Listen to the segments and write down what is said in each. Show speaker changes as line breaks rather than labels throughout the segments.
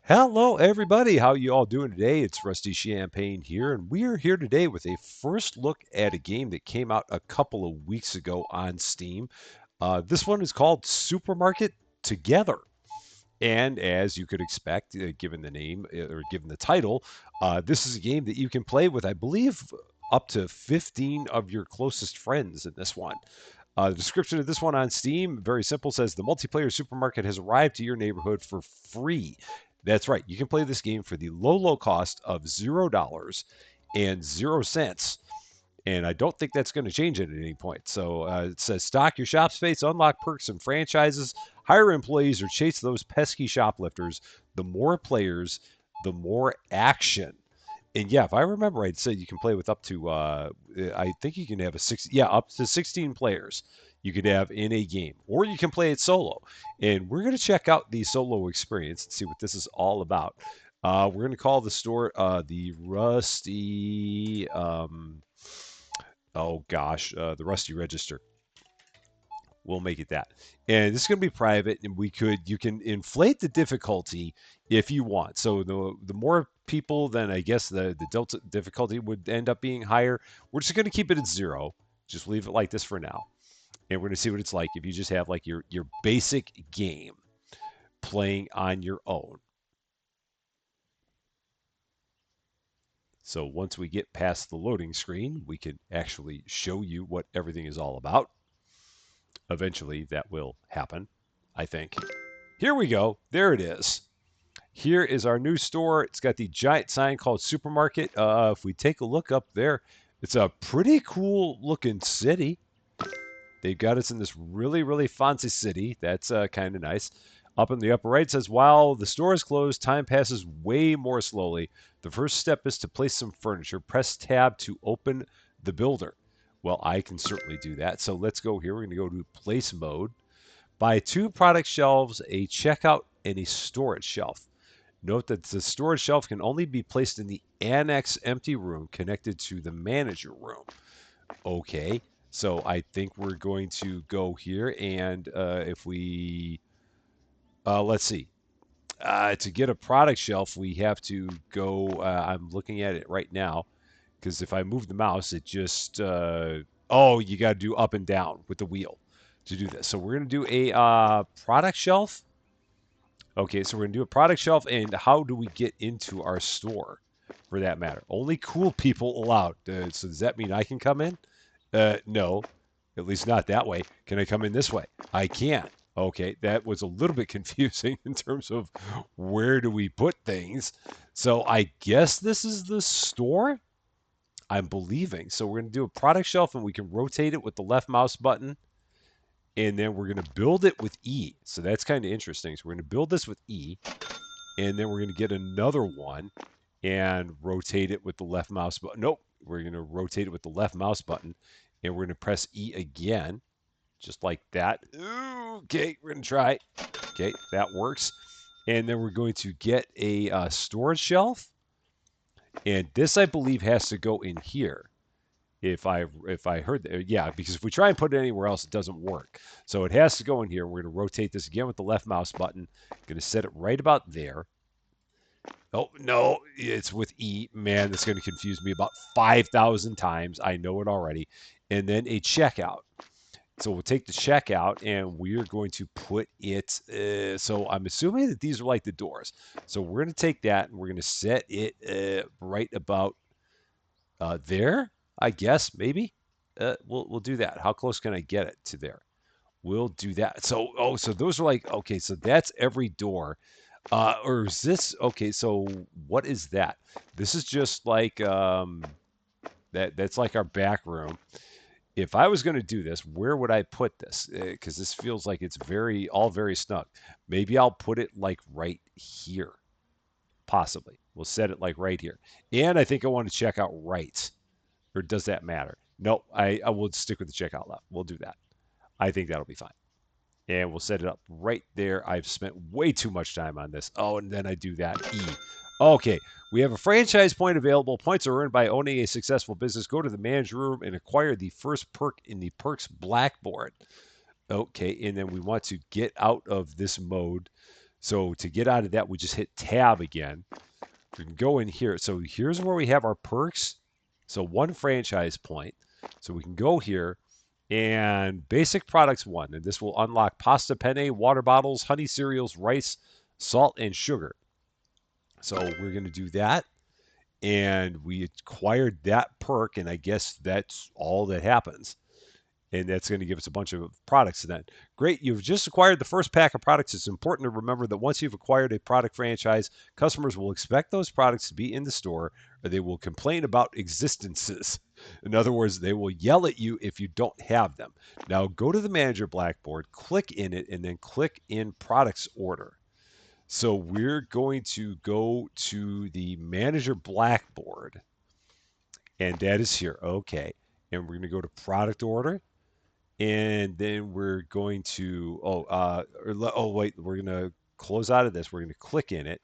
Hello, everybody. How you all doing today? It's Rusty Champaign here, and we are here today with a first look at a game that came out a couple of weeks ago on Steam. This one is called Supermarket Together, and as you could expect, given the name or given the title, this is a game that you can play with, I believe, up to 15 of your closest friends in this one. The description of this one on Steam, very simple, says the multiplayer supermarket has arrived to your neighborhood for free. That's right. You can play this game for the low cost of $0 and 0 cents. And I don't think that's going to change it at any point. So it says stock your shop space, unlock perks and franchises, hire employees, or chase those pesky shoplifters. The more players, the more action. And yeah, if I remember right, it said you can play with up to I think you can have up to 16 players you could have in a game, or you can play it solo. And we're going to check out the solo experience and see what this is all about. We're going to call the store the Rusty. The Rusty Register. We'll make it that. And this is going to be private, and you can inflate the difficulty if you want. So the more people, then I guess the delta difficulty would end up being higher. We're just going to keep it at 0. Just leave it like this for now. And we're going to see what it's like if you just have like your basic game playing on your own. So once we get past the loading screen, we can actually show you what everything is all about. Eventually, that will happen, I think. Here we go. There it is. Here is our new store. It's got the giant sign called Supermarket. If we take a look up there, it's a pretty cool looking city. They've got us in this really fancy city. That's kind of nice. Up in the upper right, it says, while the store is closed, time passes way more slowly. The first step is to place some furniture. Press tab to open the builder. Well, I can certainly do that. So let's go here. We're going to go to place mode. Buy 2 product shelves, a checkout, and a storage shelf. Note that the storage shelf can only be placed in the annex empty room connected to the manager room. Okay, so I think we're going to go here, and if we, let's see, to get a product shelf, we have to go, I'm looking at it right now, because if I move the mouse, it just, oh, you got to do up and down with the wheel to do this. So we're going to do a product shelf. Okay, so we're going to do a product shelf, and how do we get into our store for that matter? Only cool people allowed. So does that mean I can come in? No, at least not that way. Can I come in this way? I can't. Okay, that was a little bit confusing in terms of where do we put things. So I guess this is the store, I'm believing. So we're going to do a product shelf, and we can rotate it with the left mouse button. And then we're going to build it with E. So that's kind of interesting. So we're going to build this with E. And then we're going to get another one and rotate it with the left mouse button. Nope. We're going to rotate it with the left mouse button. And we're going to press E again, just like that. Okay, we're going to try. Okay, that works. And then we're going to get a storage shelf. And this, I believe, has to go in here. If I heard that, yeah, because if we try and put it anywhere else, it doesn't work. So it has to go in here. We're going to rotate this again with the left mouse button. Going to set it right about there. Oh, no, it's with E. Man, that's going to confuse me about 5,000 times. I know it already. And then a checkout. So we'll take the checkout and we're going to put it. So I'm assuming that these are like the doors. So we're going to take that and we're going to set it right about there, I guess, maybe. We'll do that. How close can I get it to there? We'll do that. So those are like, okay, so that's every door. Or is this okay? So what is that? This is just like that's like our back room. If I was going to do this, where would I put this? Because this feels like it's all very snug. Maybe I'll put it like right here, possibly. We'll set it like right here. And I think I want to check out right. Or does that matter? No, I will stick with the checkout left. We'll do that. I think that'll be fine. And we'll set it up right there. I've spent way too much time on this. Oh, and then I do that E. Okay, we have a franchise point available. Points are earned by owning a successful business. Go to the manager room and acquire the first perk in the perks blackboard. Okay, and then we want to get out of this mode. So to get out of that, we just hit tab again. We can go in here. So here's where we have our perks. So 1 franchise point. So we can go here and basic products 1. And this will unlock pasta penne, water bottles, honey cereals, rice, salt, and sugar. So we're going to do that. And we acquired that perk. And I guess that's all that happens. And that's going to give us a bunch of products then. Great, you've just acquired the first pack of products. It's important to remember that once you've acquired a product franchise, customers will expect those products to be in the store or they will complain about existences. In other words, they will yell at you if you don't have them. Now go to the manager blackboard, click in it, and then click in products order. So we're going to go to the manager blackboard, and that is here. Okay. And we're going to go to product order. And then we're going to wait, we're going to close out of this. We're going to click in it,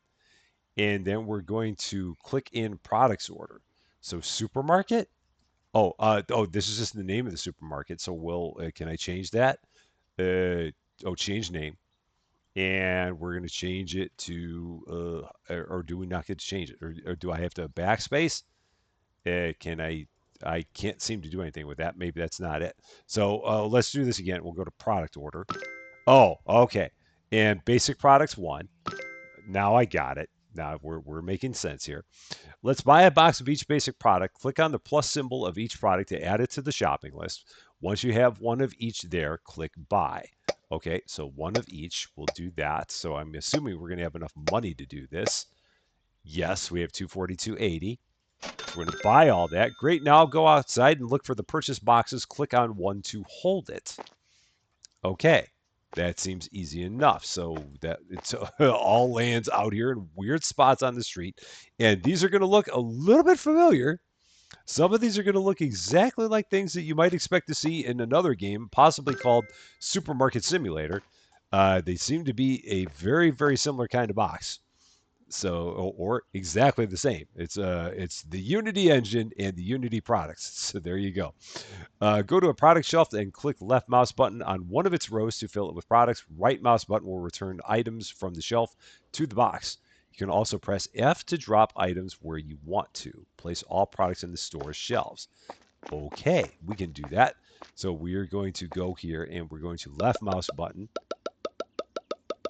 and then we're going to click in products order. So supermarket. This is just the name of the supermarket. So can I change that? Change name, and we're going to change it to or do we not get to change it, or do I have to backspace? Can I can't seem to do anything with that. Maybe that's not it. So let's do this again. We'll go to product order. Oh, okay. And basic products 1. Now I got it. Now we're making sense here. Let's buy a box of each basic product. Click on the plus symbol of each product to add it to the shopping list. Once you have one of each there, click buy. Okay, so 1 of each. We'll do that. So I'm assuming we're going to have enough money to do this. Yes, we have 242.80. We're going to buy all that. Great. Now go outside and look for the purchase boxes. Click on one to hold it. Okay. That seems easy enough. So that it's all lands out here in weird spots on the street. And these are going to look a little bit familiar. Some of these are going to look exactly like things that you might expect to see in another game, possibly called Supermarket Simulator. They seem to be a very, very similar kind of box. So, or exactly the same. It's the Unity engine and the Unity products. So there you go. Go to a product shelf and click left mouse button on one of its rows to fill it with products. Right mouse button will return items from the shelf to the box. You can also press F to drop items where you want to. Place all products in the store's shelves. Okay, we can do that. So we are going to go here and we're going to left mouse button,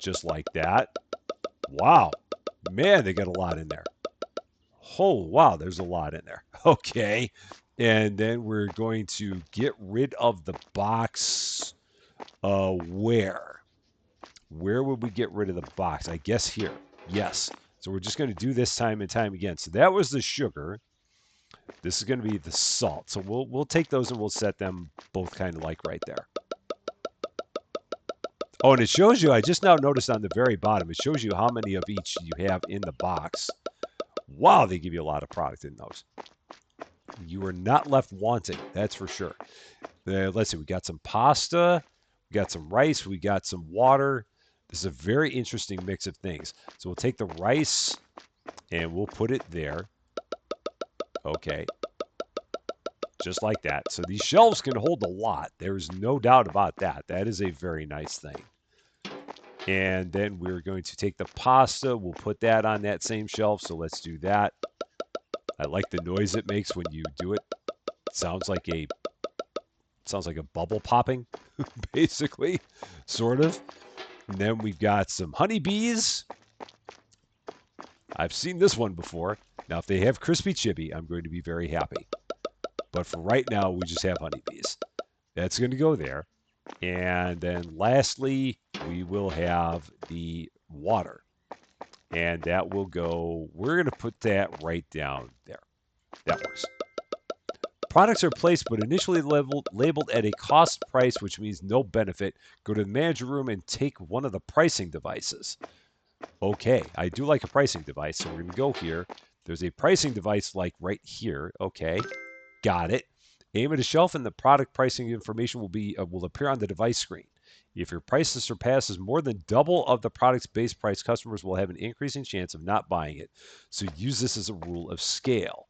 just like that. Wow. Man, they got a lot in there. Oh, wow, there's a lot in there. Okay. And then we're going to get rid of the box. Where? Where would we get rid of the box? I guess here. Yes. So we're just going to do this time and time again. So that was the sugar. This is going to be the salt. So we'll take those and we'll set them both kind of like right there. Oh, and it shows you, I just now noticed on the very bottom, it shows you how many of each you have in the box. Wow, they give you a lot of product in those. You are not left wanting, that's for sure. Let's see, we got some pasta, we got some rice, we got some water. This is a very interesting mix of things. So we'll take the rice and we'll put it there. Okay. Just like that. So these shelves can hold a lot. There's no doubt about that. That is a very nice thing. And then we're going to take the pasta. We'll put that on that same shelf. So let's do that. I like the noise it makes when you do it. It sounds like a bubble popping, basically, sort of. And then we've got some honeybees. I've seen this one before. Now, if they have crispy chibi, I'm going to be very happy. But for right now, we just have honeybees. That's going to go there. And then lastly, we will have the water. And that will go, we're going to put that right down there. That works. Products are placed but initially labeled at a cost price, which means no benefit. Go to the manager room and take one of the pricing devices. Okay, I do like a pricing device, so we're going to go here. There's a pricing device like right here. Okay, got it. Aim at a shelf and the product pricing information will appear on the device screen. If your price surpasses more than double of the product's base price, customers will have an increasing chance of not buying it. So use this as a rule of scale.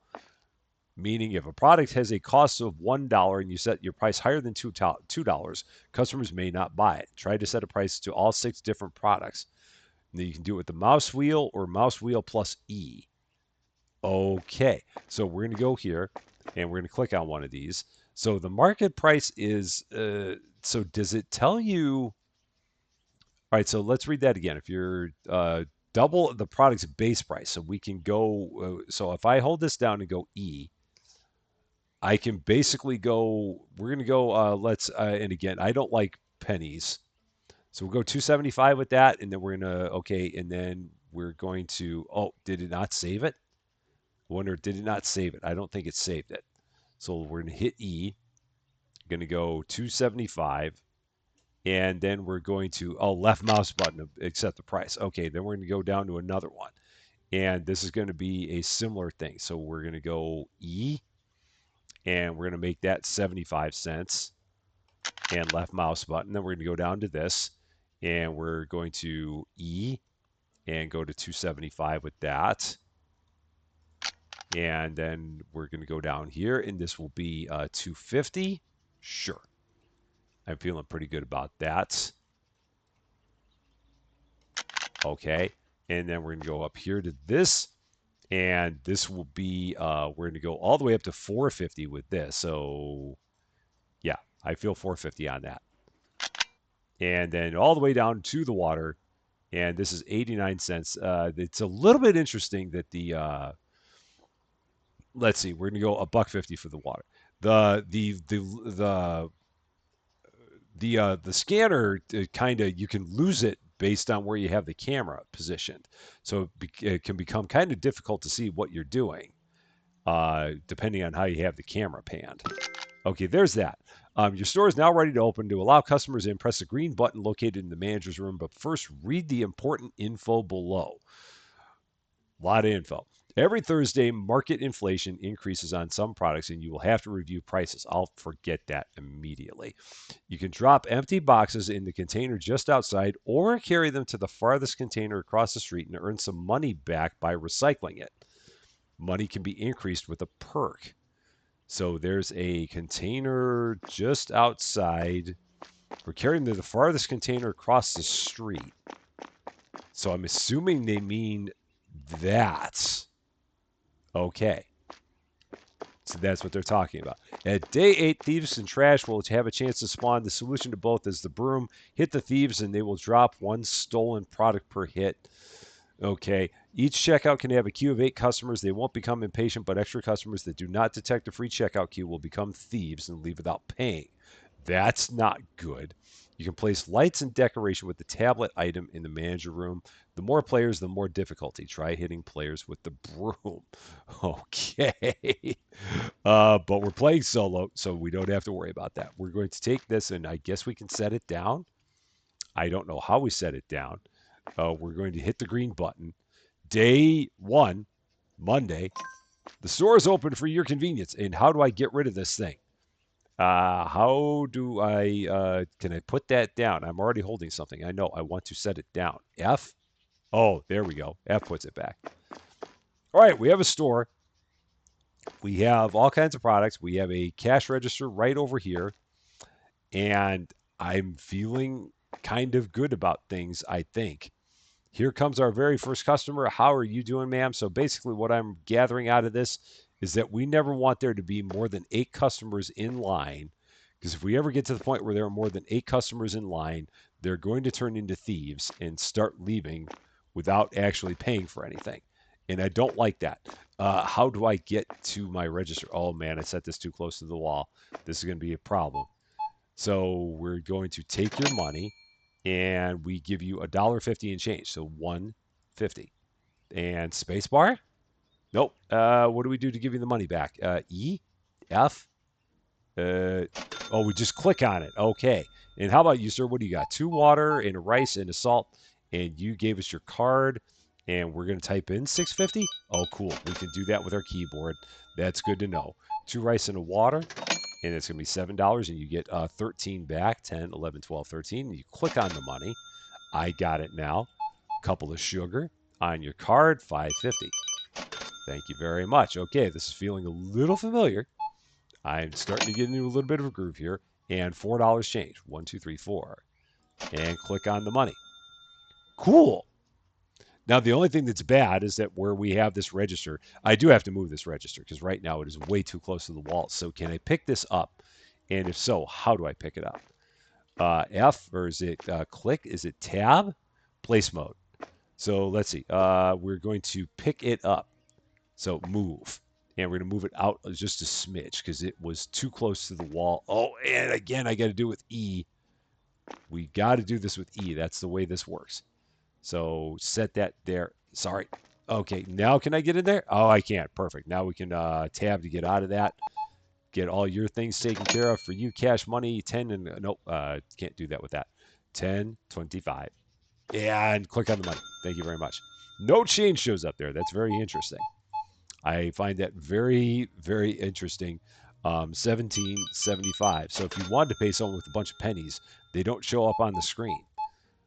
Meaning if a product has a cost of $1 and you set your price higher than $2, customers may not buy it. Try to set a price to all 6 different products. Now you can do it with the mouse wheel or mouse wheel plus E. Okay, so we're going to go here and we're going to click on one of these. So the market price is, so does it tell you? All right, so let's read that again. If you're double the product's base price, so we can go, so if I hold this down and go E, I can basically go, we're going to go, and again, I don't like pennies. So we'll go 275 with that, and then we're going to, okay, and then we're going to, oh, did it not save it? I wonder, did it not save it? I don't think it saved it. So we're going to hit E, going to go 275, and then we're going to, oh, left mouse button, accept the price. Okay, then we're going to go down to another one. And this is going to be a similar thing. So we're going to go E, and we're going to make that 75 cents, and left mouse button. Then we're going to go down to this, and we're going to E, and go to 275 with that. And then we're going to go down here, and this will be 250. Sure. I'm feeling pretty good about that. Okay. And then we're going to go up here to this, and this will be, we're going to go all the way up to 450 with this. So, yeah, I feel 450 on that. And then all the way down to the water, and this is 89 cents. It's a little bit interesting that the, let's see, we're going to go $1.50 for the water. The scanner kind of, you can lose it based on where you have the camera positioned, so it can become kind of difficult to see what you're doing, depending on how you have the camera panned. Okay, there's that. Your store is now ready to open. To allow customers in, press the green button located in the manager's room, but first read the important info below. A lot of info. Every Thursday, market inflation increases on some products, and you will have to review prices. I'll forget that immediately. You can drop empty boxes in the container just outside, or carry them to the farthest container across the street and earn some money back by recycling it. Money can be increased with a perk. So there's a container just outside. We're carrying them to the farthest container across the street. So I'm assuming they mean that. Okay. So that's what they're talking about. At day 8, thieves and trash will have a chance to spawn. The solution to both is the broom. Hit the thieves and they will drop one stolen product per hit. Okay. Each checkout can have a queue of 8 customers. They won't become impatient, but extra customers that do not detect a free checkout queue will become thieves and leave without paying. That's not good. You can place lights and decoration with the tablet item in the manager room. The more players, the more difficulty. Try hitting players with the broom. Okay. But we're playing solo, so we don't have to worry about that. We're going to take this, and I guess we can set it down. I don't know how we set it down. We're going to hit the green button. Day 1, Monday. The store is open for your convenience. And how do I get rid of this thing? How do can I put that down? I'm already holding something. I know. I want to set it down. F? Oh, there we go. F puts it back. All right, we have a store. We have all kinds of products. We have a cash register right over here. And I'm feeling kind of good about things, I think. Here comes our very first customer. How are you doing, ma'am? So basically what I'm gathering out of this is that we never want there to be more than 8 customers in line, because if we ever get to the point where there are more than 8 customers in line, they're going to turn into thieves and start leaving without actually paying for anything. And I don't like that. How do I get to my register? Oh man, I set this too close to the wall. This is going to be a problem. So we're going to take your money, and we give you $1.50 in change. So 150. And space bar? Nope. What do we do to give you the money back? E? F? We just click on it. Okay. And how about you, sir? What do you got? 2 water and a rice and a salt. And you gave us your card. And we're going to type in 650. Oh, cool. We can do that with our keyboard. That's good to know. 2 rice and a water. And it's going to be $7. And you get 13 back. 10, 11, 12, 13. And you click on the money. I got it now. Couple of sugar on your card. 550. Thank you very much. Okay, this is feeling a little familiar. I'm starting to get into a little bit of a groove here. And $4 change. 1, 2, 3, 4. And click on the money. Cool. Now, the only thing that's bad is that where we have this register, I do have to move this register because right now it is way too close to the wall. So can I pick this up? And if so, how do I pick it up? F, or is it click? Is it tab? Place mode. So let's see. We're going to pick it up. So move. And we're going to move it out just a smidge because it was too close to the wall. Oh, and again, I got to do it with E. We got to do this with E. That's the way this works. So set that there. Sorry. Okay, now can I get in there? Oh, I can't. Perfect. Now we can tab to get out of that. Get all your things taken care of for you. Cash money, 10 and nope, can't do that with that. 10, 25. And click on the money. Thank you very much. No change shows up there. That's very interesting. I find that very, very interesting. 1775. So if you wanted to pay someone with a bunch of pennies, they don't show up on the screen.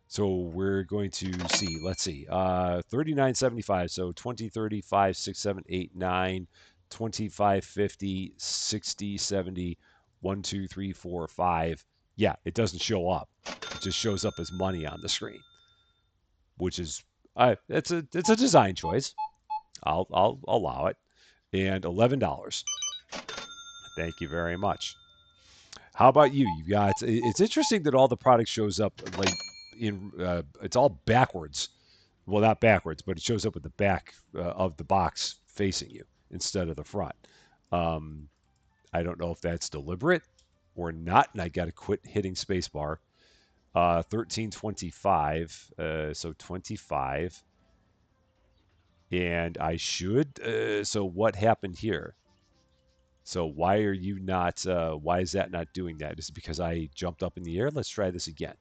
So we're going to see, let's see, 39.75. So 20, 35, 6, 7, 8, 9, 25, 50, 60, 70, 1, 2, 3, 4, 5. Yeah, it doesn't show up. It just shows up as money on the screen, which is it's a design choice. I'll allow it. And $11. Thank you very much. How about you? You got. It's interesting that all the product shows up like in. It's all backwards. Well, not backwards, but it shows up with the back of the box facing you instead of the front. Um, I don't know if that's deliberate or not, and I got to quit hitting spacebar. 1325, so 25, and I should. So what happened here? So why are you not? Why is that not doing that? Is it because I jumped up in the air? Let's try this again.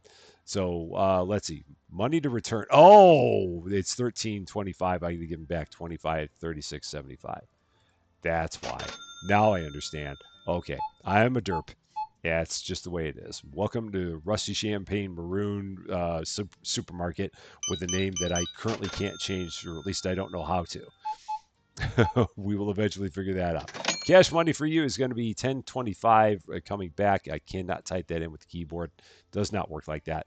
So let's see. Money to return. Oh, it's 1325. I need to give him back 25, 36, 75. That's why. Now I understand. Okay, I am a derp. Yeah, it's just the way it is. Welcome to Rusty Champaign Maroon Supermarket with a name that I currently can't change, or at least I don't know how to. We will eventually figure that out. Cash money for you is going to be 1025 coming back. I cannot type that in with the keyboard. Does not work like that.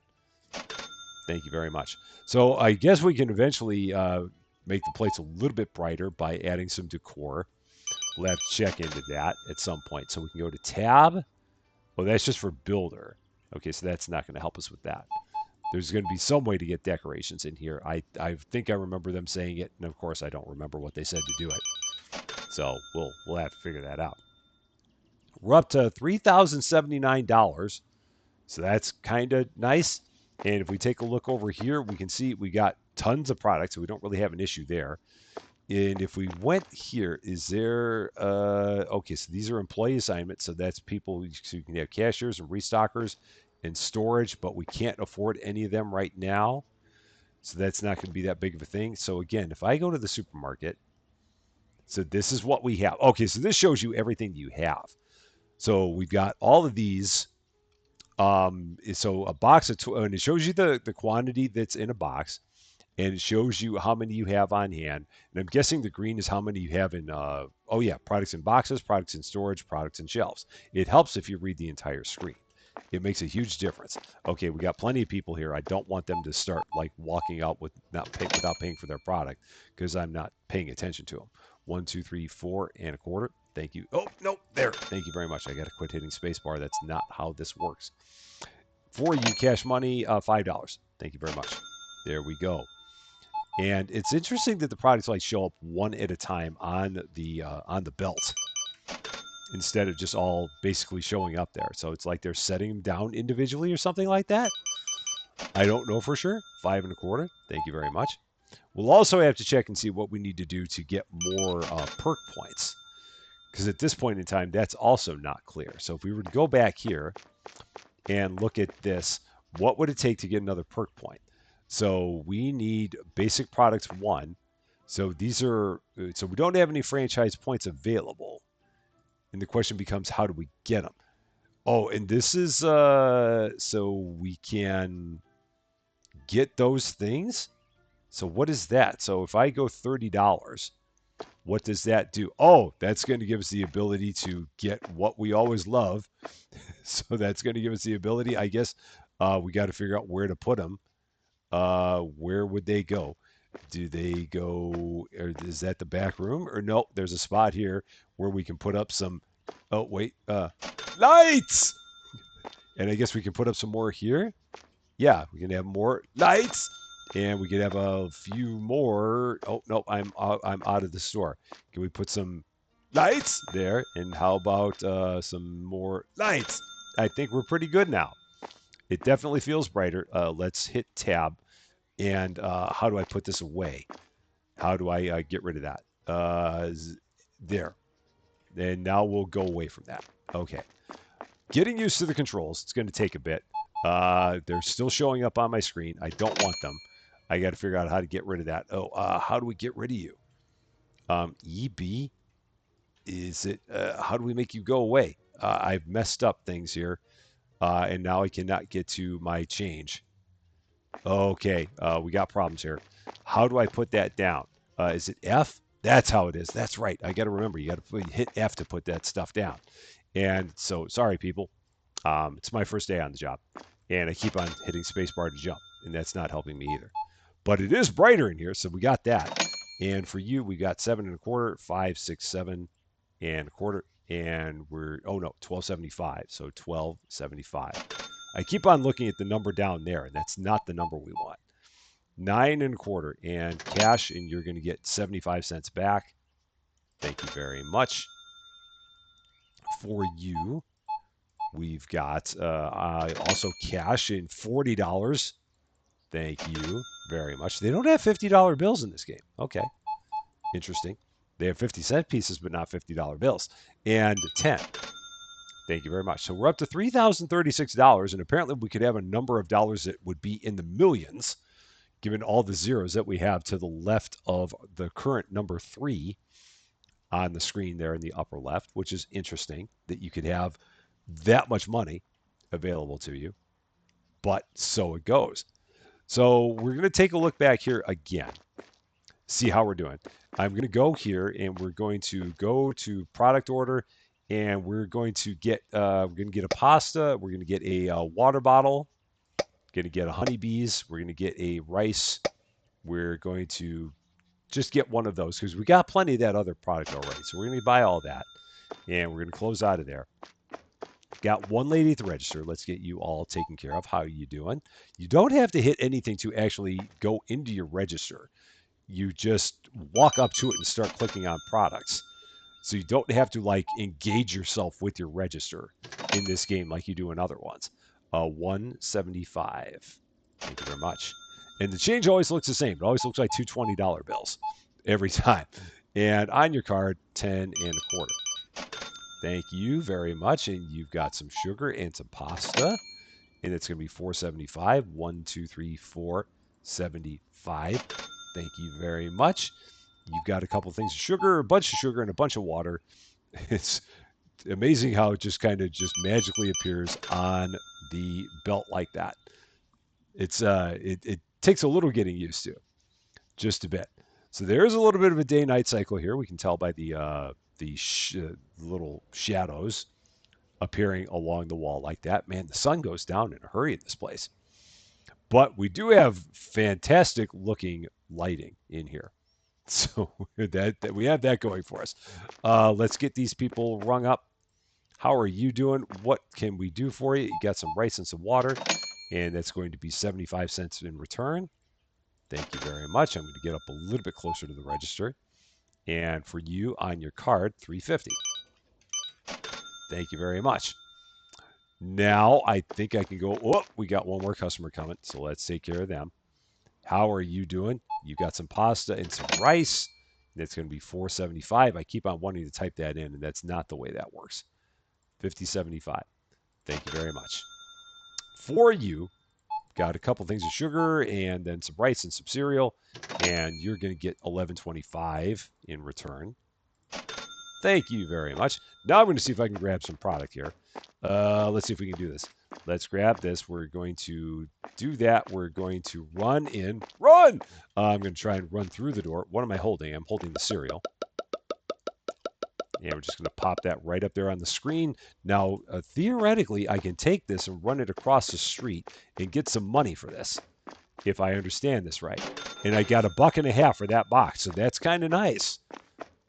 Thank you very much. So I guess we can eventually make the plates a little bit brighter by adding some decor. We'll have to check into that at some point. So we can go to tab. Oh, that's just for builder. Okay, so that's not going to help us with that. There's going to be some way to get decorations in here. I think I remember them saying it, and of course I don't remember what they said to do it. So we'll have to figure that out. We're up to $3,079, so that's kind of nice. And if we take a look over here, we can see we got tons of products, so we don't really have an issue there. And if we went here, is there okay, so these are employee assignments, so that's people, so you can have cashiers and restockers and storage, but we can't afford any of them right now. So that's not going to be that big of a thing. So again, if I go to the supermarket, so this is what we have. Okay, so this shows you everything you have. So we've got all of these. So a box of, and it shows you the quantity that's in a box, and it shows you how many you have on hand. And I'm guessing the green is how many you have in, oh yeah, products in boxes, products in storage, products in shelves. It helps if you read the entire screen. It makes a huge difference. Okay, we got plenty of people here. I don't want them to start like walking out with without paying for their product because I'm not paying attention to them. 1, 2, 3, 4 and a quarter. Thank you. Oh no, there. Thank you very much. I got to quit hitting spacebar. That's not how this works. For you, cash money, $5. Thank you very much. There we go. And it's interesting that the products like show up one at a time on the belt instead of just all basically showing up there. So it's like they're setting them down individually or something like that. I don't know for sure. 5 and a quarter. Thank you very much. We'll also have to check and see what we need to do to get more perk points. Because at this point in time, that's also not clear. So if we were to go back here and look at this, what would it take to get another perk point? So we need basic products 1. So these are, so we don't have any franchise points available. And the question becomes, how do we get them? Oh, and this is, so we can get those things. So what is that? So if I go $30, what does that do? Oh, that's going to give us the ability to get what we always love. So that's going to give us the ability, I guess, we got to figure out where to put them. Where would they go? Do they go, or is that the back room? Or no, there's a spot here where we can put up some, oh, wait, lights! And I guess we can put up some more here. Yeah, we can have more lights. And we can have a few more. Oh, no, I'm out of the store. Can we put some lights there? And how about some more lights? I think we're pretty good now. It definitely feels brighter. Let's hit tab. And how do I put this away? How do I get rid of that? There. And now we'll go away from that. Okay. Getting used to the controls. It's going to take a bit. They're still showing up on my screen. I don't want them. I got to figure out how to get rid of that. Oh, how do we get rid of you? EB? Is it, how do we make you go away? I've messed up things here. And now I cannot get to my change. Okay, we got problems here. How do I put that down? Is it F? That's how it is. That's right. I got to remember. You got to hit F to put that stuff down. And so, sorry, people. It's my first day on the job, and I keep on hitting spacebar to jump, and that's not helping me either. But it is brighter in here, so we got that. And for you, we got 7 1/4, 5 6 7 1/4, and we're 12.75. So 12.75. I keep on looking at the number down there, and that's not the number we want. 9 1/4 and cash, and you're going to get 75 cents back. Thank you very much. For you, we've got also cash in $40. Thank you very much. They don't have $50 bills in this game. Okay, interesting. They have 50-cent pieces, but not $50 bills. And 10. Thank you very much. So we're up to $3,036, and apparently we could have a number of dollars that would be in the millions, given all the zeros that we have to the left of the current number 3 on the screen there in the upper left, which is interesting that you could have that much money available to you. But so it goes. So we're going to take a look back here again, see how we're doing. I'm going to go here, and we're going to go to product order, and we're going to get a pasta. We're going to get a water bottle. Going to get a honeybees. We're going to get a rice. We're going to just get one of those because we got plenty of that other product already. So we're going to buy all that, and we're going to close out of there. Got one lady at the register. Let's get you all taken care of. How are you doing? You don't have to hit anything to actually go into your register. You just walk up to it and start clicking on products. So you don't have to like engage yourself with your register in this game like you do in other ones. 175. Thank you very much. And the change always looks the same. It always looks like two $20 bills every time. And on your card, 10 1/4. Thank you very much. And you've got some sugar and some pasta. And it's going to be $4.75. 1, 2, 3, 4, 75. Thank you very much. You've got a couple of things of sugar, a bunch of sugar, and a bunch of water. It's amazing how it just kind of just magically appears on the belt like that. It's it takes a little getting used to, just a bit. So there is a little bit of a day-night cycle here. We can tell by the little shadows appearing along the wall like that. Man, the sun goes down in a hurry in this place. But we do have fantastic looking lighting in here. So that we have that going for us. Let's get these people rung up. How are you doing? What can we do for you? You got some rice and some water, and that's going to be 75 cents in return. Thank you very much. I'm going to get up a little bit closer to the register. And for you on your card, $3.50. Thank you very much. Now I think I can go. Oh, we got one more customer coming, so let's take care of them. How are you doing? You got some pasta and some rice. That's going to be $4.75. I keep on wanting to type that in, and that's not the way that works. $50.75. Thank you very much. For you, got a couple things of sugar and then some rice and some cereal, and you're going to get $11.25 in return. Thank you very much. Now I'm going to see if I can grab some product here. Let's see if we can do this. Let's grab this. We're going to do that. We're going to run in. Run! I'm going to try and run through the door. What am I holding? I'm holding the cereal. And we're just going to pop that right up there on the screen. Now, theoretically, I can take this and run it across the street and get some money for this, if I understand this right. And I got $1.50 for that box, so that's kind of nice.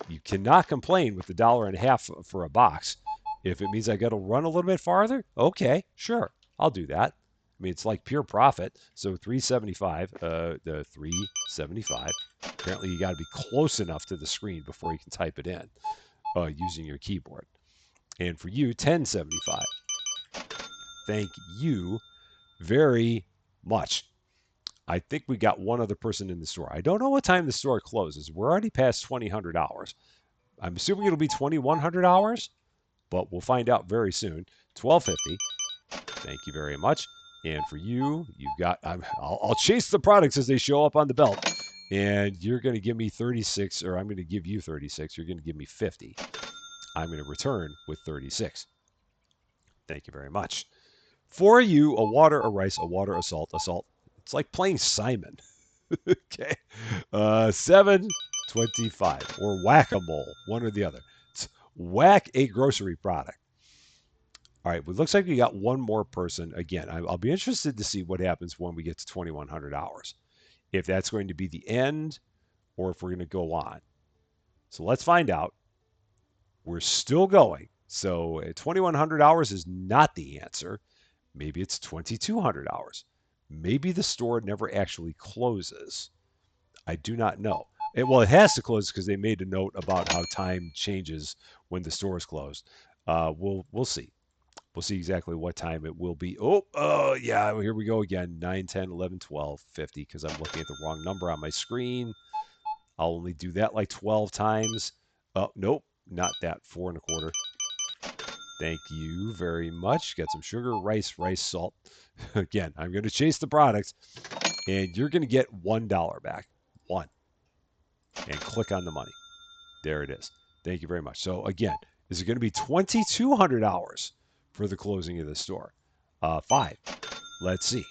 You cannot complain with the $1.50 for a box. If it means I got to run a little bit farther, okay, sure, I'll do that. I mean, it's like pure profit. So 375, the 375. Apparently, you got to be close enough to the screen before you can type it in using your keyboard. And for you, 1075. Thank you very much. I think we got one other person in the store. I don't know what time the store closes. We're already past 2000 hours. I'm assuming it'll be 2100 hours, but we'll find out very soon. 1250. Thank you very much. And for you, you've got. I'll chase the products as they show up on the belt, and you're going to give me 36, or I'm going to give you 36. You're going to give me 50. I'm going to return with 36. Thank you very much. For you, a water, a rice, a water, a salt, a salt. It's like playing Simon. Okay. 725 or whack-a-mole, one or the other. It's whack a grocery product. All right, well, it looks like we got one more person. Again, I'll be interested to see what happens when we get to 2100 hours. If that's going to be the end or if we're going to go on. So let's find out. We're still going. So 2100 hours is not the answer. Maybe it's 2200 hours. Maybe the store never actually closes. I do not know. Well, it has to close because they made a note about how time changes when the store is closed. We'll see. We'll see exactly what time it will be. Oh, yeah, here we go again. 9, 10, 11, 12, 50, because I'm looking at the wrong number on my screen. I'll only do that like 12 times. Oh, nope, not that. 4 1/4. Thank you very much. Got some sugar, rice, salt. Again, I'm going to chase the products, and you're going to get $1 back. One. And click on the money. There it is. Thank you very much. So, again, is it going to be 2200 hours for the closing of the store? 5. Let's see.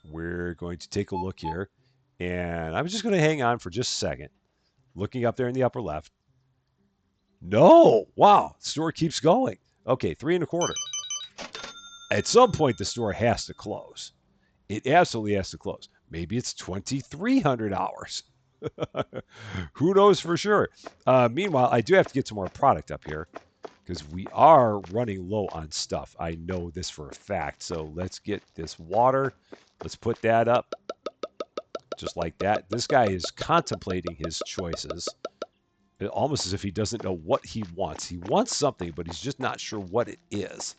We're going to take a look here. And I'm just going to hang on for just a second. Looking up there in the upper left. No. Wow. The store keeps going. Okay, 3 1/4. At some point, the store has to close. It absolutely has to close. Maybe it's 2300 hours. Who knows for sure? Meanwhile, I do have to get some more product up here because we are running low on stuff. I know this for a fact. So let's get this water. Let's put that up just like that. This guy is contemplating his choices, almost as if he doesn't know what he wants. He wants something, but he's just not sure what it is.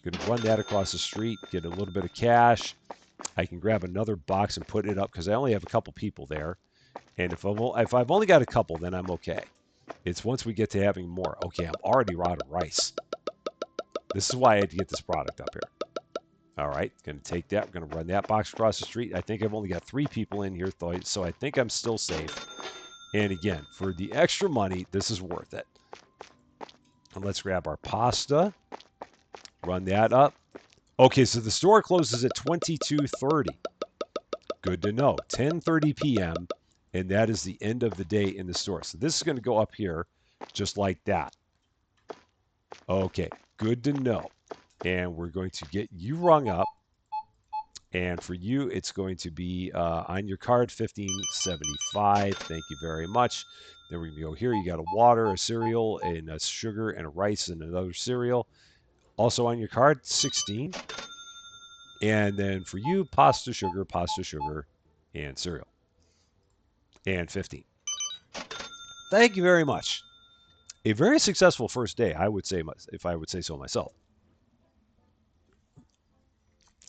Going to run that across the street, get a little bit of cash. I can grab another box and put it up because I only have a couple people there. And if I've only got a couple, then I'm okay. It's once we get to having more. Okay, I'm already out of rice. This is why I had to get this product up here. All right, going to take that. We're going to run that box across the street. I think I've only got 3 people in here, so I think I'm still safe. And again, for the extra money, this is worth it. And let's grab our pasta. Run that up. Okay, so the store closes at 22:30. Good to know. 10:30 p.m. And that is the end of the day in the store. So this is going to go up here just like that. Okay, good to know. And we're going to get you rung up. And for you, it's going to be on your card, $15.75. Thank you very much. Then we're going to go here. You got a water, a cereal, and a sugar, and a rice, and another cereal. Also on your card, 16. And then for you, pasta, sugar, and cereal. And 15. Thank you very much. A very successful first day, I would say, if I would say so myself.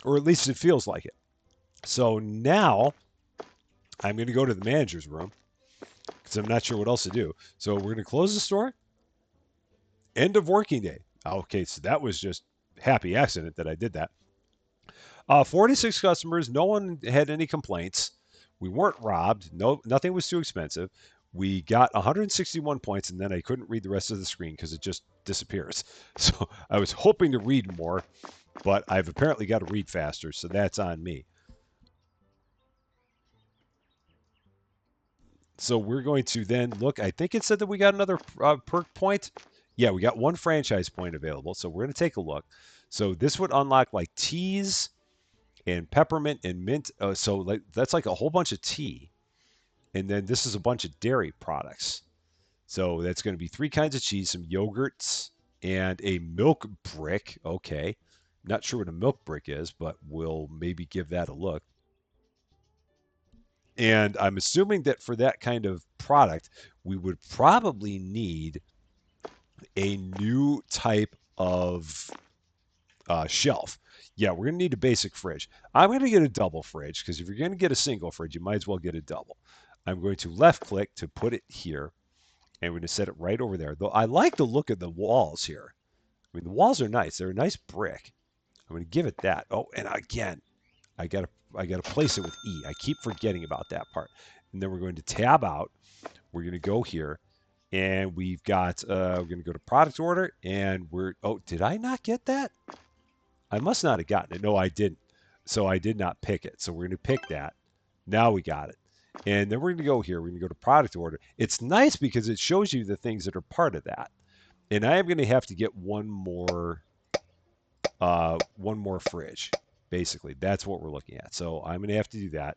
Or at least it feels like it. So now I'm going to go to the manager's room because I'm not sure what else to do. So we're going to close the store. End of working day. Okay, so that was just happy accident that I did that. 46 customers. No one had any complaints. We weren't robbed. No, nothing was too expensive. We got 161 points, and then I couldn't read the rest of the screen because it just disappears. So I was hoping to read more, but I've apparently got to read faster, so that's on me. So we're going to then look. I think it said that we got another perk point. Yeah, we got 1 franchise point available. So we're going to take a look. So this would unlock like teas and peppermint and mint. So like that's like a whole bunch of tea, and then this is a bunch of dairy products. So that's going to be 3 kinds of cheese, some yogurts, and a milk brick. Okay, not sure what a milk brick is, but we'll maybe give that a look. And I'm assuming that for that kind of product, we would probably need a new type of shelf. Yeah, we're going to need a basic fridge. I'm going to get a double fridge because if you're going to get a single fridge, you might as well get a double. I'm going to left click to put it here, and we're going to set it right over there. Though I like the look of the walls here. I mean, the walls are nice. They're a nice brick. I'm going to give it that. Oh, and again, I gotta place it with E. I keep forgetting about that part. And then we're going to tab out. We're going to go here, and we've got we're going to go to product order, and we're did I not get that? I must not have gotten it. No, I didn't. So I did not pick it. So we're going to pick that. Now we got it. And then we're going to go here. We're going to go to product order. It's nice because it shows you the things that are part of that. And I am going to have to get one more fridge. Basically, that's what we're looking at. So I'm going to have to do that.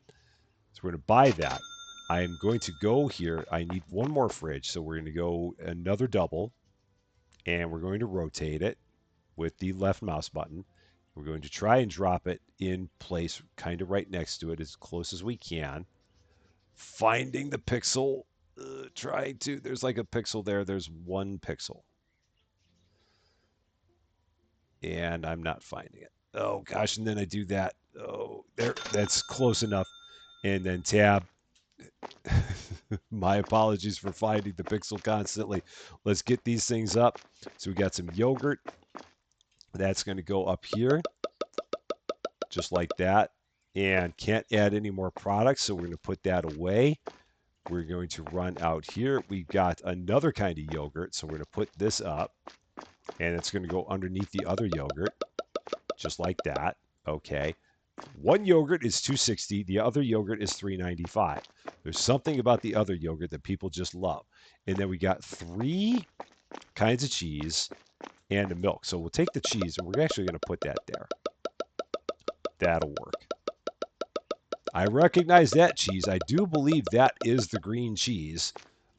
So we're going to buy that. I'm going to go here. I need one more fridge. So we're going to go another double. And we're going to rotate it with the left mouse button. We're going to try and drop it in place kind of right next to it as close as we can. Finding the pixel. Trying to. There's like a pixel there. There's one pixel. And I'm not finding it. Oh gosh, and then I do that. Oh, there, that's close enough. And then tab. My apologies for finding the pixel constantly. Let's get these things up. So we got some yogurt. That's going to go up here, just like that. And can't add any more products, so we're going to put that away. We're going to run out here. We've got another kind of yogurt, so we're going to put this up. And it's going to go underneath the other yogurt, just like that. Okay. One yogurt is $2.60. The other yogurt is $3.95. There's something about the other yogurt that people just love. And then we got 3 kinds of cheese and a milk. So we'll take the cheese and we're actually going to put that there. That'll work. I recognize that cheese. I do believe that is the green cheese.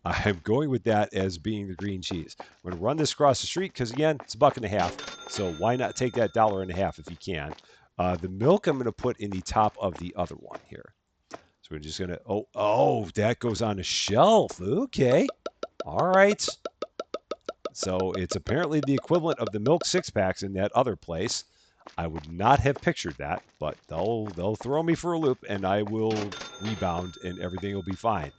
I'm going with that as being the green cheese. I'm going to run this across the street because, again, it's $1.50. So why not take that $1.50 if you can? The milk I'm going to put in the top of the other one here. So we're just going to, that goes on a shelf. Okay. All right. So it's apparently the equivalent of the milk 6-packs in that other place. I would not have pictured that, but they'll throw me for a loop and I will rebound and everything will be fine.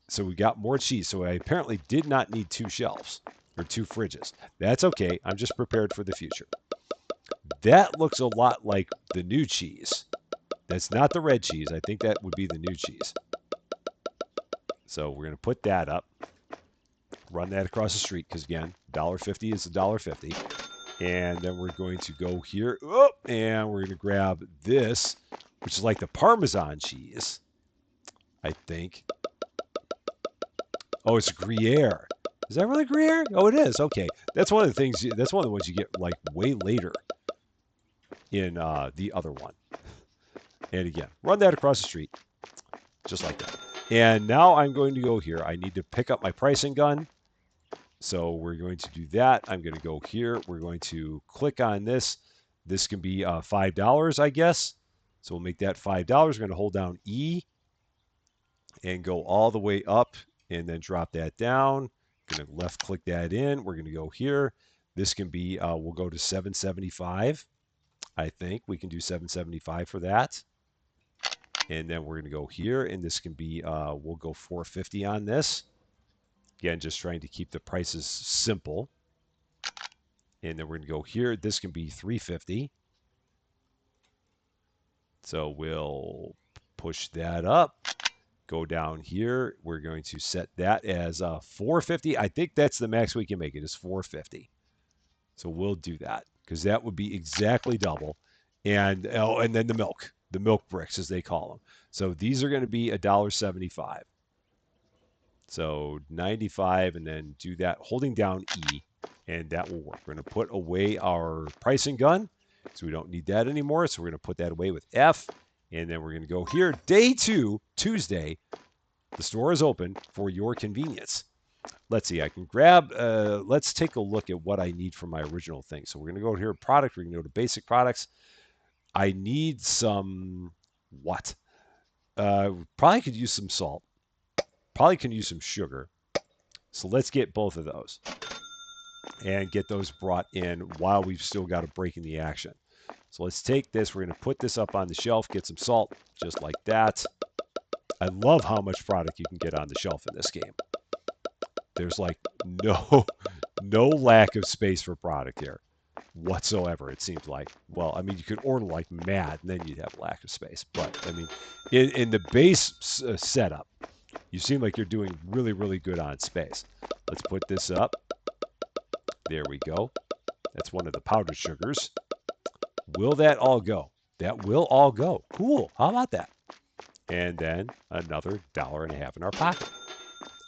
So we got more cheese. So I apparently did not need 2 shelves or 2 fridges. That's okay. I'm just prepared for the future. That looks a lot like the new cheese. That's not the red cheese. I think that would be the new cheese. So we're going to put that up. Run that across the street because, again, $1.50 is $1.50. And then we're going to go here. And we're going to grab this, which is like the Parmesan cheese, I think. Oh, it's Gruyere. Is that really Gruyere? Oh, it is. Okay. That's one of the things. That's one of the ones you get like way later in the other one. And again, run that across the street, just like that. And now I'm going to go here. I need to pick up my pricing gun. So we're going to do that. I'm going to go here. We're going to click on this. This can be $5, I guess. So we'll make that $5. We're going to hold down E and go all the way up and then drop that down. Going to left click that in. We're going to go here. This can be, we'll go to $7.75. I think we can do $7.75 for that. And then we're going to go here, and this can be, we'll go $4.50 on this. Again, just trying to keep the prices simple. And then we're going to go here. This can be $3.50. So we'll push that up. Go down here. We're going to set that as $4.50. I think that's the max we can make it is $4.50. So we'll do that because that would be exactly double. And then the milk bricks as they call them. So these are going to be $1.75. So 95 and then do that holding down E and that will work. We're going to put away our pricing gun So we don't need that anymore. So we're going to put that away with F. And then we're going to go here. Day 2, Tuesday. The store is open for your convenience. Let's see. I can grab, let's take a look at what I need for my original thing. So we're going to go here, product. We're going to go to basic products. I need some, what? Probably could use some salt. Probably can use some sugar. So let's get both of those and get those brought in while we've still got a break in the action. So let's take this. We're going to put this up on the shelf, get some salt, just like that. I love how much product you can get on the shelf in this game. There's like no lack of space for product here whatsoever, it seems like. Well, I mean, you could order like mad, and then you'd have lack of space. But, I mean, in the base setup, you seem like you're doing really, really good on space. Let's put this up. There we go. That's one of the powdered sugars. Will that all go? That will all go. Cool. How about that? And then another $1.50 in our pocket.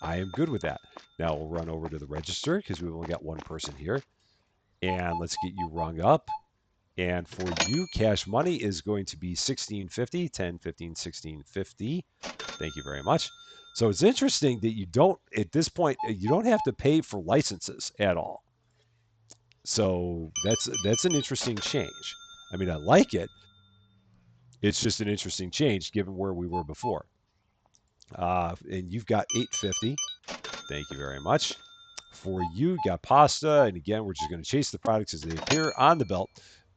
I am good with that. Now we'll run over to the register because we've only got one person here. And let's get you rung up. And for you, cash money is going to be $16.50, $10, $15, $16.50. Thank you very much. So it's interesting that you don't, at this point, you don't have to pay for licenses at all. So that's an interesting change. I mean, I like it. It's just an interesting change given where we were before. And you've got $8.50. Thank you very much. For you, got pasta. And again, we're just going to chase the products as they appear on the belt.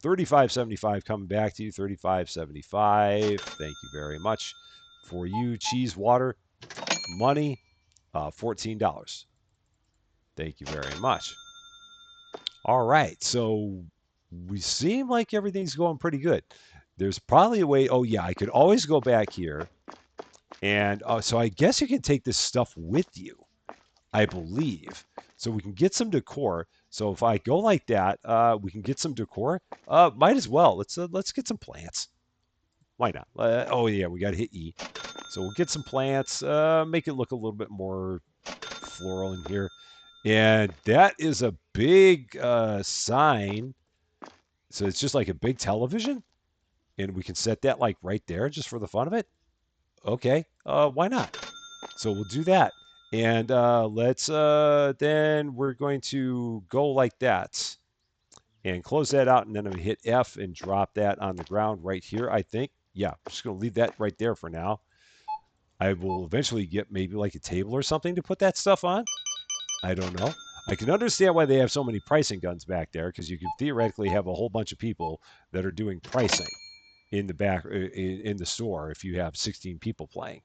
$35.75 coming back to you. $35.75. Thank you very much. For you, cheese, water, money, $14. Thank you very much. All right. So we seem like everything's going pretty good. There's probably a way. Oh, yeah. I could always go back here. And so I guess you can take this stuff with you, I believe. So we can get some decor. So if I go like that, we can get some decor. Might as well. Let's get some plants. Why not? Oh, yeah. We got to hit E. So we'll get some plants. Make it look a little bit more floral in here. And that is a big sign. So it's just like a big television. And we can set that like right there just for the fun of it. Okay, why not? So we'll do that. And let's, then we're going to go like that. And close that out, and then I'm going to hit F and drop that on the ground right here, I think. Yeah, I'm just going to leave that right there for now. I will eventually get maybe like a table or something to put that stuff on. I don't know. I can understand why they have so many pricing guns back there, because you could theoretically have a whole bunch of people that are doing pricing in the back in the store if you have 16 people playing.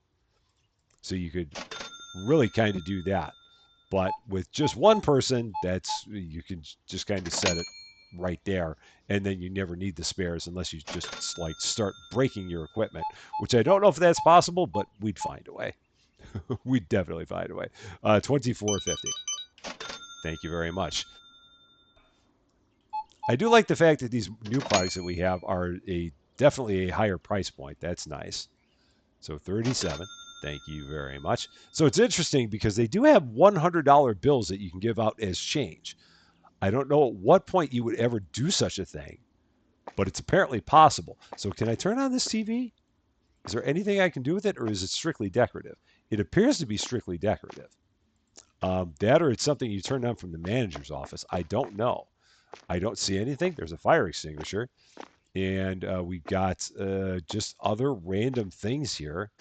So you could really kind of do that. But with just one person, you can just kind of set it right there, and then you never need the spares unless you just like start breaking your equipment, which I don't know if that's possible, but we'd find a way. We'd definitely find a way. $24.50. Thank you very much. I do like the fact that these new products that we have are definitely a higher price point. That's nice. So 37. Thank you very much. So it's interesting because they do have $100 bills that you can give out as change. I don't know at what point you would ever do such a thing, but it's apparently possible. So can I turn on this TV? Is there anything I can do with it, or is it strictly decorative? It appears to be strictly decorative. That or it's something you turn on from the manager's office. I don't know. I don't see anything. There's a fire extinguisher. And we've got just other random things here.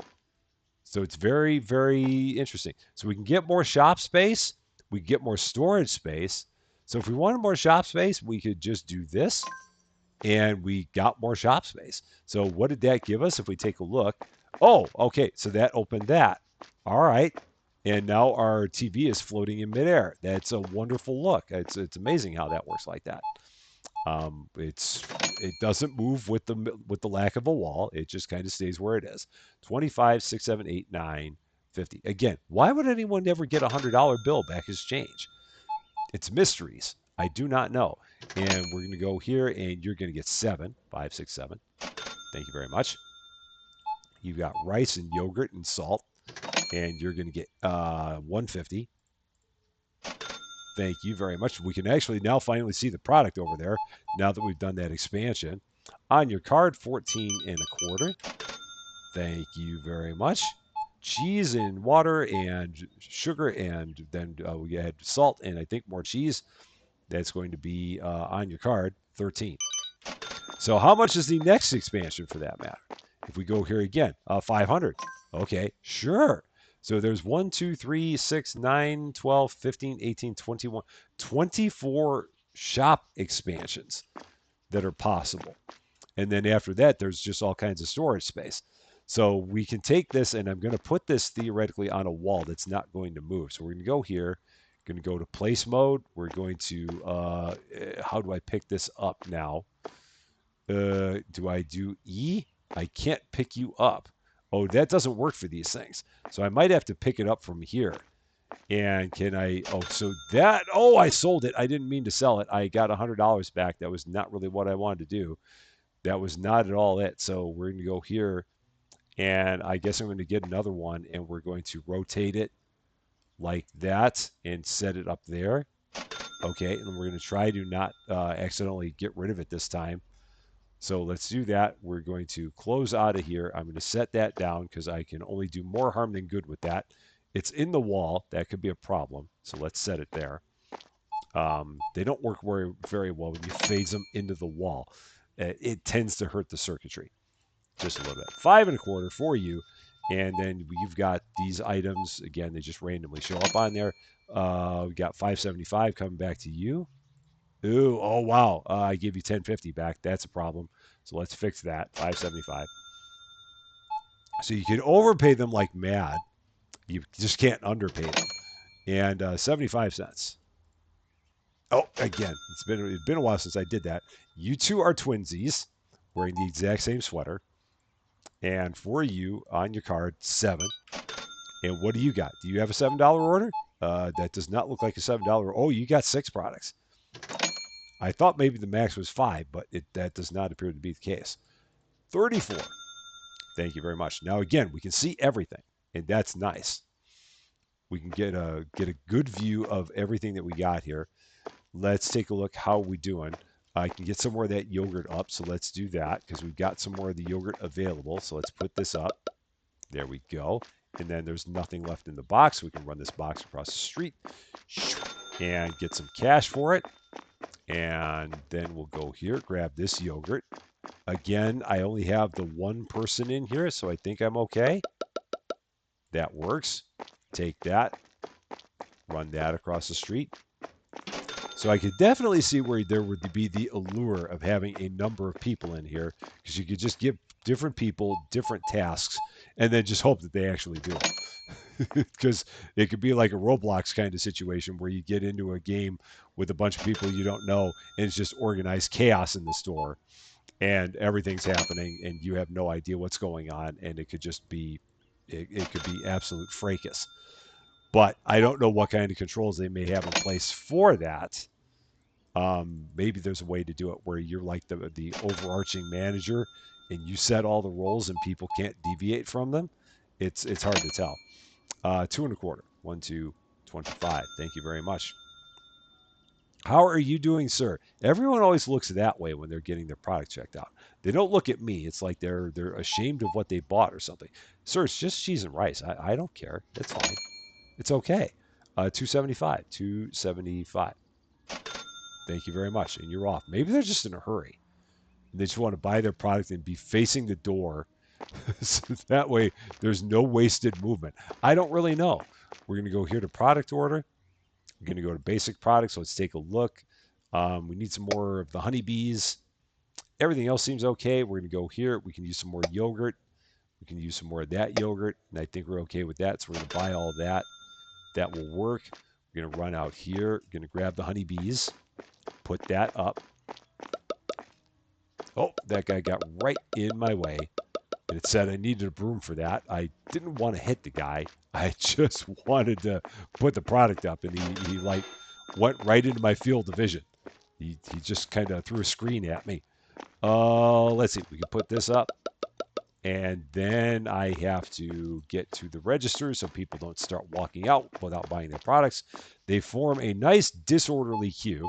So it's very, very interesting. So we can get more shop space. We can get more storage space. So if we wanted more shop space, we could just do this. And we got more shop space. So what did that give us if we take a look? Oh, okay. So that opened that. All right. And now our TV is floating in midair. That's a wonderful look. It's amazing how that works like that. It doesn't move with the lack of a wall. It just kind of stays where it is. 25, 6, 7, 8, 9, 50. Again, why would anyone ever get a $100 bill back as change? It's mysteries. I do not know. And we're going to go here, and you're going to get 7, 5, 6, 7. Thank you very much. You've got rice and yogurt and salt, and you're going to get 150. Thank you very much. We can actually now finally see the product over there now that we've done that expansion. On your card, 14 and a quarter. Thank you very much. Cheese and water and sugar, and then we had salt and I think more cheese. That's going to be on your card, 13. So how much is the next expansion for that matter? If we go here again, 500. Okay, sure. So there's 1, 2, 3, 6, 9, 12, 15, 18, 21, 24 shop expansions that are possible. And then after that, there's just all kinds of storage space. So we can take this, and I'm going to put this theoretically on a wall that's not going to move. So we're going to go here, going to go to place mode. We're going to, how do I pick this up now? Do I do E? I can't pick you up. Oh, that doesn't work for these things. So I might have to pick it up from here. And can I, oh, so that, oh, I sold it. I didn't mean to sell it. I got $100 back. That was not really what I wanted to do. That was not at all it. So we're going to go here, and I guess I'm going to get another one, and we're going to rotate it like that and set it up there. Okay, and we're going to try to not accidentally get rid of it this time. So let's do that. We're going to close out of here. I'm going to set that down because I can only do more harm than good with that. It's in the wall. That could be a problem. So let's set it there. They don't work very well when you phase them into the wall. It tends to hurt the circuitry just a little bit. 5 and a quarter for you. And then you've got these items. Again, they just randomly show up on there. We got 575 coming back to you. Ooh, oh wow! I gave you 1050 back. That's a problem. So let's fix that. 575. So you can overpay them like mad. You just can't underpay them. And 75 cents. Oh, again, it's been a while since I did that. You two are twinsies, wearing the exact same sweater. And for you on your card, 7. And what do you got? Do you have a $7 order? That does not look like a $7. Oh, you got 6 products. I thought maybe the max was 5, but that does not appear to be the case. 34. Thank you very much. Now again, we can see everything, and that's nice. We can get a good view of everything that we got here. Let's take a look. How are we doing? I can get some more of that yogurt up, so let's do that because we've got some more of the yogurt available. So let's put this up. There we go. And then there's nothing left in the box. We can run this box across the street and get some cash for it. And then we'll go here, grab this yogurt. Again, I only have the one person in here, so I think I'm okay. That works. Take that, run that across the street. So I could definitely see where there would be the allure of having a number of people in here, because you could just give different people different tasks and then just hope that they actually do it. Because it could be like a Roblox kind of situation where you get into a game with a bunch of people you don't know, and it's just organized chaos in the store, and everything's happening, and you have no idea what's going on, and it could just be, it could be absolute fracas. But I don't know what kind of controls they may have in place for that. Maybe there's a way to do it where you're like the overarching manager, and you set all the roles, and people can't deviate from them. It's hard to tell. 2 and a quarter. 1, 2, 25. Thank you very much. How are you doing, sir? Everyone always looks that way when they're getting their product checked out. They don't look at me. It's like they're ashamed of what they bought or something. Sir, it's just cheese and rice. I don't care. That's fine. It's okay. 275. 275. Thank you very much. And you're off. Maybe they're just in a hurry. They just want to buy their product and be facing the door. So that way there's no wasted movement. I don't really know. We're going to go here to product order. We're going to go to basic products. So let's take a look. We need some more of the honeybees. Everything else seems okay. We're going to go here. We can use some more yogurt. We can use some more of that yogurt. And I think we're okay with that. So we're going to buy all that. That will work. We're going to run out here. We're going to grab the honeybees. Put that up. Oh, that guy got right in my way. And it said I needed a broom for that. I didn't want to hit the guy. I just wanted to put the product up, and he like went right into my field of vision. He just kind of threw a screen at me. Let's see. We can put this up. And then I have to get to the register so people don't start walking out without buying their products. They form a nice disorderly queue,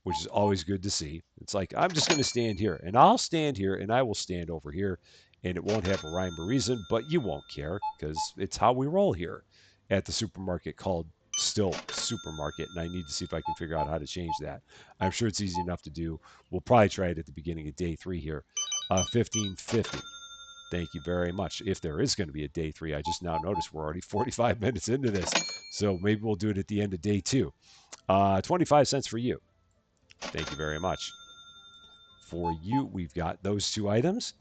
which is always good to see. It's like, I'm just going to stand here, and I'll stand here, and I will stand over here, and it won't have a rhyme or reason, but you won't care because it's how we roll here at the supermarket called still supermarket, and I need to see if I can figure out how to change that. I'm sure it's easy enough to do. We'll probably try it at the beginning of day 3 here. 1550. Thank you very much. If there is going to be a day 3, I just now noticed we're already 45 minutes into this, so maybe we'll do it at the end of day 2. 25 cents for you. Thank you very much. For you, we've got those 2 items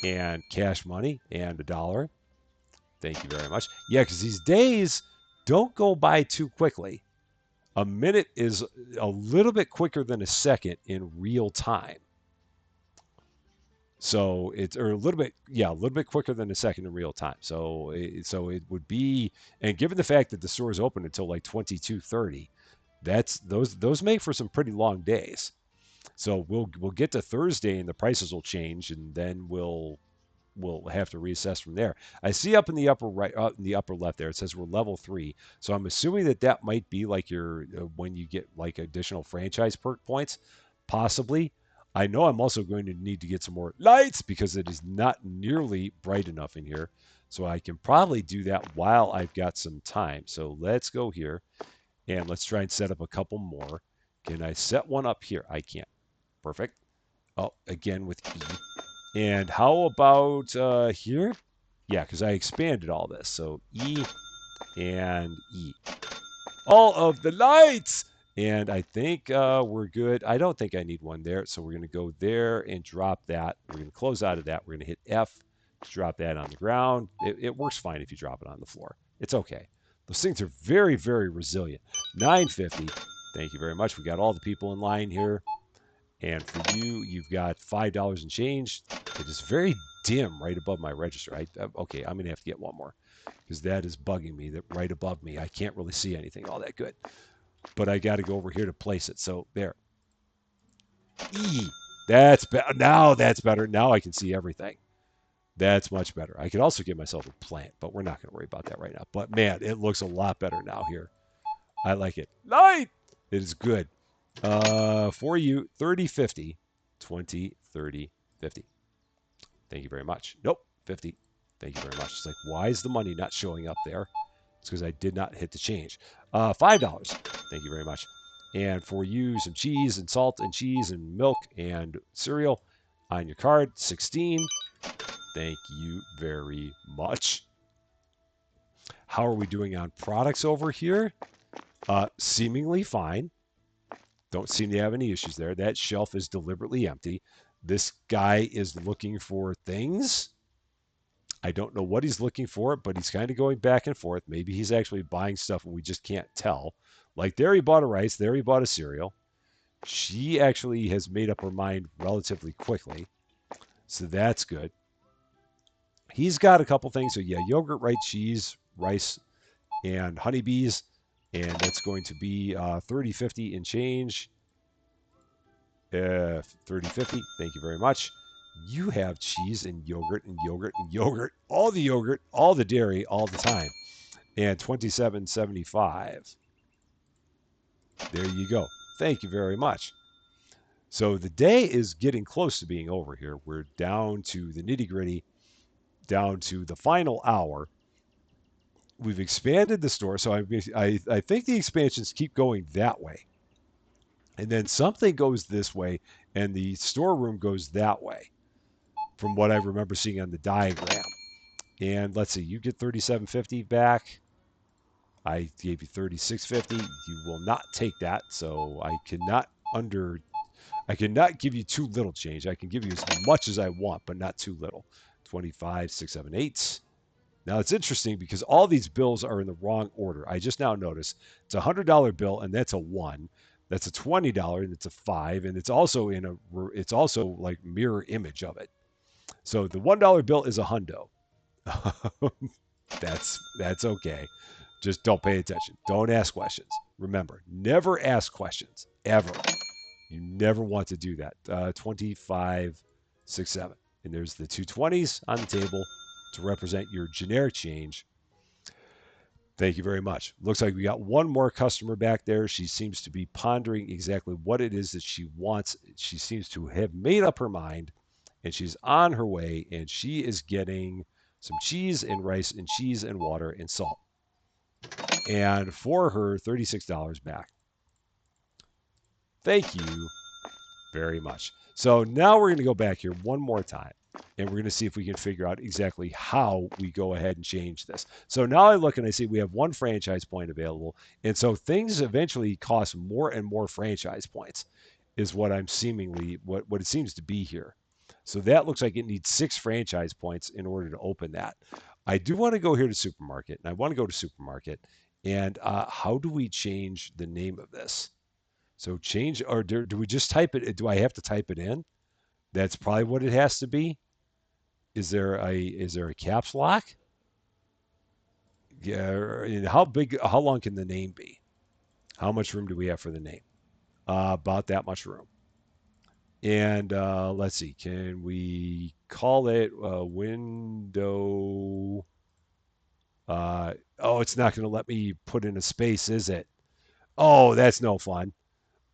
and cash money and $1. Thank you very much. Yeah, because these days don't go by too quickly. A minute is a little bit quicker than a second in real time. So it's or a little bit, yeah, a little bit quicker than a second in real time. So it would be, and given the fact that the store is open until like 22:30, that's those make for some pretty long days. So we'll get to Thursday and the prices will change, and then we'll have to reassess from there. I see up in the upper right, up in the upper left there, it says we're level 3. So I'm assuming that that might be like your when you get like additional franchise perk points, possibly. I know I'm also going to need to get some more lights because it is not nearly bright enough in here. So I can probably do that while I've got some time. So let's go here and let's try and set up a couple more. Can I set one up here? I can't. Perfect. Oh, again with E. And how about here? Yeah, because I expanded all this. So E and E. All of the lights! And I think we're good. I don't think I need one there. So we're going to go there and drop that. We're going to close out of that. We're going to hit F to drop that on the ground. It works fine if you drop it on the floor. It's okay. Those things are very, very resilient. 950. Thank you very much. We got all the people in line here. And for you, you've got $5 and change. It is very dim right above my register. Okay, I'm going to have to get one more because that is bugging me. That right above me, I can't really see anything all that good. But I got to go over here to place it. So there. E. That's better. Now that's better. Now I can see everything. That's much better. I could also get myself a plant, but we're not going to worry about that right now. But man, it looks a lot better now here. I like it. Light! It is good. For you, 30, 50, 20, 30, 50. Thank you very much. Nope, 50. Thank you very much. It's like, why is the money not showing up there? It's because I did not hit the change. $5. Thank you very much. And for you, some cheese and salt and cheese and milk and cereal on your card, 16. Thank you very much. How are we doing on products over here? Seemingly fine. Don't seem to have any issues there. That shelf is deliberately empty. This guy is looking for things. I don't know what he's looking for, but he's kind of going back and forth. Maybe he's actually buying stuff and we just can't tell. Like there he bought a rice, there he bought a cereal. She actually has made up her mind relatively quickly. So that's good. He's got a couple things. So yeah, yogurt, right, cheese, rice, and honeybees. And that's going to be 30, 50 and change. 30, 50. Thank you very much. You have cheese and yogurt and yogurt and yogurt. All the dairy, all the time. And 27.75. There you go. Thank you very much. So the day is getting close to being over here. We're down to the nitty gritty, down to the final hour. We've expanded the store. So I think the expansions keep going that way. And then something goes this way and the storeroom goes that way from what I remember seeing on the diagram. And let's see, you get 37.50 back. I gave you 36.50. You will not take that. So I cannot give you too little change. I can give you as much as I want, but not too little. 25, 6, 7, 8. Now it's interesting because all these bills are in the wrong order. I just now noticed it's a $100 bill and that's a 1. That's a $20 and it's a 5, and it's also like mirror image of it. So the $1 bill is a hundo. That's okay. Just don't pay attention. Don't ask questions. Remember, never ask questions ever. You never want to do that. 25, 6, 7. And there's the 220s on the table to represent your generic change. Thank you very much. Looks like we got one more customer back there. She seems to be pondering exactly what it is that she wants. She seems to have made up her mind, and she's on her way, and she is getting some cheese and rice and cheese and water and salt. And for her, $36 back. Thank you very much. So now we're going to go back here one more time, and we're going to see if we can figure out exactly how we go ahead and change this. So now I look and I see we have one franchise point available, and so things eventually cost more and more franchise points is what I'm seemingly, what it seems to be here. So that looks like it needs 6 franchise points in order to open that. I do want to go here to supermarket, and I want to go to supermarket, and how do we change the name of this? So change, or do we just type it? Do I have to type it in? That's probably what it has to be. Is there a caps lock? Yeah. How big? How long can the name be? How much room do we have for the name? About that much room. And let's see. Can we call it window? Oh, it's not going to let me put in a space, is it? Oh, that's no fun.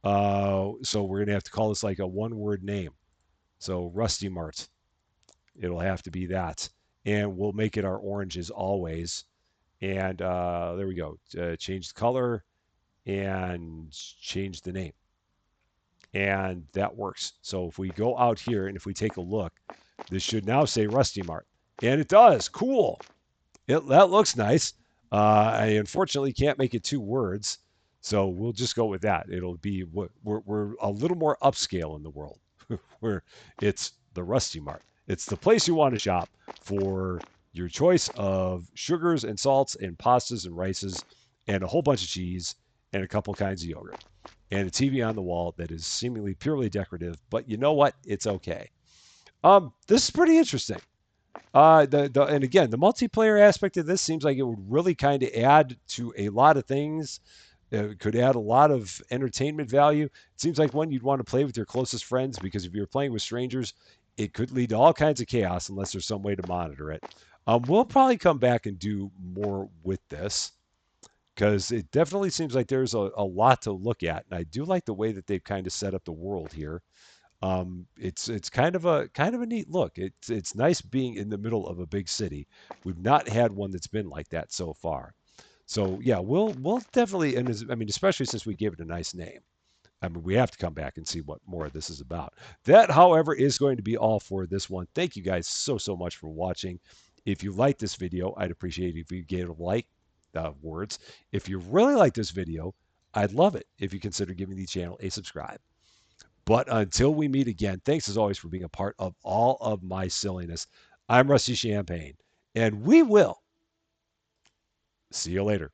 So we're going to have to call this like a one-word name. So Rusty Mart. It'll have to be that. And we'll make it our orange as always. And there we go. Change the color and change the name. And that works. So if we go out here and if we take a look, this should now say Rusty Mart. And it does. Cool. That looks nice. I unfortunately can't make it 2 words. So we'll just go with that. It'll be, we're a little more upscale in the world where it's the Rusty Mart. It's the place you want to shop for your choice of sugars and salts and pastas and rices and a whole bunch of cheese and a couple kinds of yogurt and a TV on the wall that is seemingly purely decorative. But you know what? It's okay. This is pretty interesting. And again, the multiplayer aspect of this seems like it would really kind of add to a lot of things. It could add a lot of entertainment value. It seems like one you'd want to play with your closest friends because if you're playing with strangers, it could lead to all kinds of chaos unless there's some way to monitor it. We'll probably come back and do more with this because it definitely seems like there's a lot to look at. And I do like the way that they've kind of set up the world here. It's kind of a neat look. It's nice being in the middle of a big city. We've not had one that's been like that so far. So yeah, we'll definitely, and I mean, especially since we gave it a nice name. I mean, we have to come back and see what more of this is about. That, however, is going to be all for this one. Thank you guys so much for watching. If you like this video, I'd appreciate it if you gave it a like, words. If you really like this video, I'd love it if you consider giving the channel a subscribe. But until we meet again, thanks as always for being a part of all of my silliness. I'm Rusty Champagne, and we will see you later.